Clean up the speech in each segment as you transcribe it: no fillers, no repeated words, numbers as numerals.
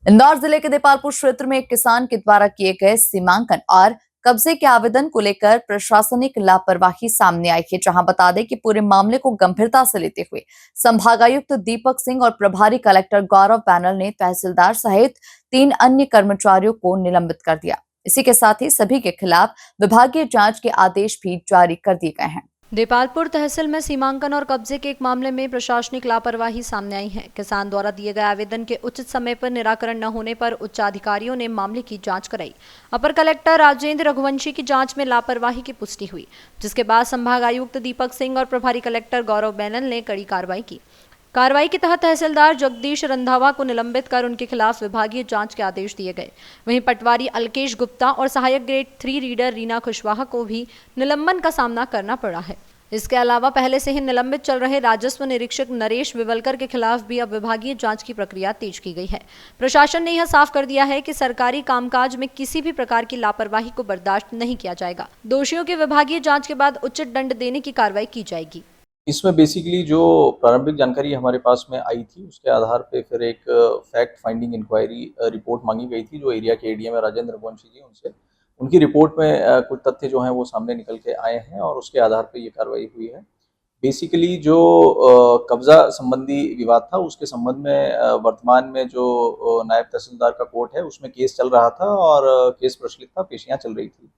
इंदौर जिले के देपालपुर क्षेत्र में एक किसान के द्वारा किए गए सीमांकन और कब्जे के आवेदन को लेकर प्रशासनिक लापरवाही सामने आई है। जहां बता दें कि पूरे मामले को गंभीरता से लेते हुए संभागायुक्त दीपक सिंह और प्रभारी कलेक्टर गौरव बैनल ने तहसीलदार सहित 3 अन्य कर्मचारियों को निलंबित कर दिया। इसी के साथ ही सभी के खिलाफ विभागीय जांच के आदेश भी जारी कर दिए गए हैं। देपालपुर तहसील में सीमांकन और कब्जे के एक मामले में प्रशासनिक लापरवाही सामने आई है। किसान द्वारा दिए गए आवेदन के उचित समय पर निराकरण न होने पर उच्च अधिकारियों ने मामले की जांच कराई। अपर कलेक्टर राजेंद्र रघुवंशी की जांच में लापरवाही की पुष्टि हुई, जिसके बाद संभागायुक्त दीपक सिंह और प्रभारी कलेक्टर गौरव बैनल ने कड़ी कार्रवाई की। कार्रवाई के तहत तहसीलदार जगदीश रंधावा को निलंबित कर उनके खिलाफ विभागीय जांच के आदेश दिए गए। वहीं पटवारी अलकेश गुप्ता और सहायक ग्रेड 3 रीडर रीना खुशवाहा को भी निलंबन का सामना करना पड़ा है। इसके अलावा पहले से ही निलंबित चल रहे राजस्व निरीक्षक नरेश विवलकर के खिलाफ भी अब विभागीय जांच की प्रक्रिया तेज की गई है। प्रशासन ने यह साफ कर दिया है कि सरकारी कामकाज में किसी भी प्रकार की लापरवाही को बर्दाश्त नहीं किया जाएगा। दोषियों की विभागीय जांच के बाद उचित दंड देने की कार्रवाई की जाएगी। इसमें बेसिकली जो प्रारंभिक जानकारी हमारे पास में आई थी, उसके आधार पे फिर एक फैक्ट फाइंडिंग इंक्वायरी रिपोर्ट मांगी गई थी, जो एरिया के एडीएम है राजेंद्र रघुवंशी जी, उनसे उनकी रिपोर्ट में कुछ तथ्य जो हैं वो सामने निकल के आए हैं और उसके आधार पे ये कार्रवाई हुई है। बेसिकली जो कब्जा संबंधी विवाद था, उसके संबंध में वर्तमान में जो नायब तहसीलदार का कोर्ट है, उसमें केस चल रहा था और केस प्रचलित था, पेशियां चल रही थी।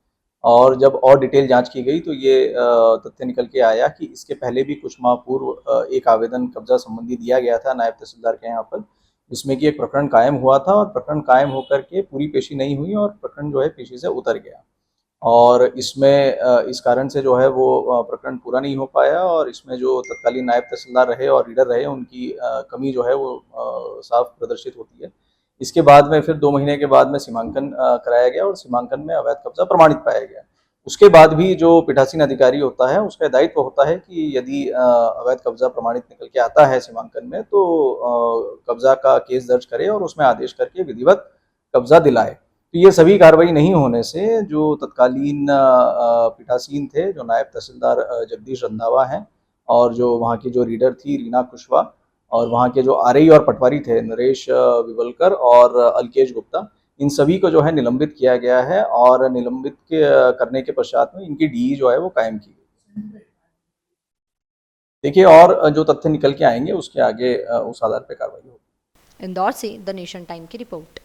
और जब और डिटेल जांच की गई तो ये तथ्य निकल के आया कि इसके पहले भी कुछ माह पूर्व एक आवेदन कब्जा संबंधी दिया गया था नायब तहसीलदार के यहाँ पर, जिसमें कि एक प्रकरण कायम हुआ था और प्रकरण कायम होकर के पूरी पेशी नहीं हुई और प्रकरण जो है पेशी से उतर गया। और इसमें इस कारण से जो है वो प्रकरण पूरा नहीं हो पाया और इसमें जो तत्कालीन नायब तहसीलदार रहे और रीडर रहे, उनकी कमी जो है वो साफ प्रदर्शित होती है। इसके बाद में फिर 2 महीने के बाद में सीमांकन कराया गया और सीमांकन में अवैध कब्जा प्रमाणित पाया गया। उसके बाद भी जो पीठासीन अधिकारी होता है, उसका दायित्व होता है कि यदि अवैध कब्जा प्रमाणित निकल के आता है सीमांकन में, तो कब्जा का केस दर्ज करे और उसमें आदेश करके विधिवत कब्जा दिलाए। तो ये सभी कार्रवाई नहीं होने से जो तत्कालीन पीठासीन थे, जो नायब तहसीलदार जगदीश रंधावा हैं और जो वहाँ की जो रीडर थी रीना कुशवाहा और वहाँ के जो आरई और पटवारी थे नरेश विवलकर और अलकेश गुप्ता, इन सभी को जो है निलंबित किया गया है और निलंबित करने के पश्चात में इनकी डीई जो है वो कायम की गई। देखिए, और जो तथ्य निकल के आएंगे उसके आगे उस आधार पर कार्रवाई होगी। इंदौर से द नेशन टाइम की रिपोर्ट।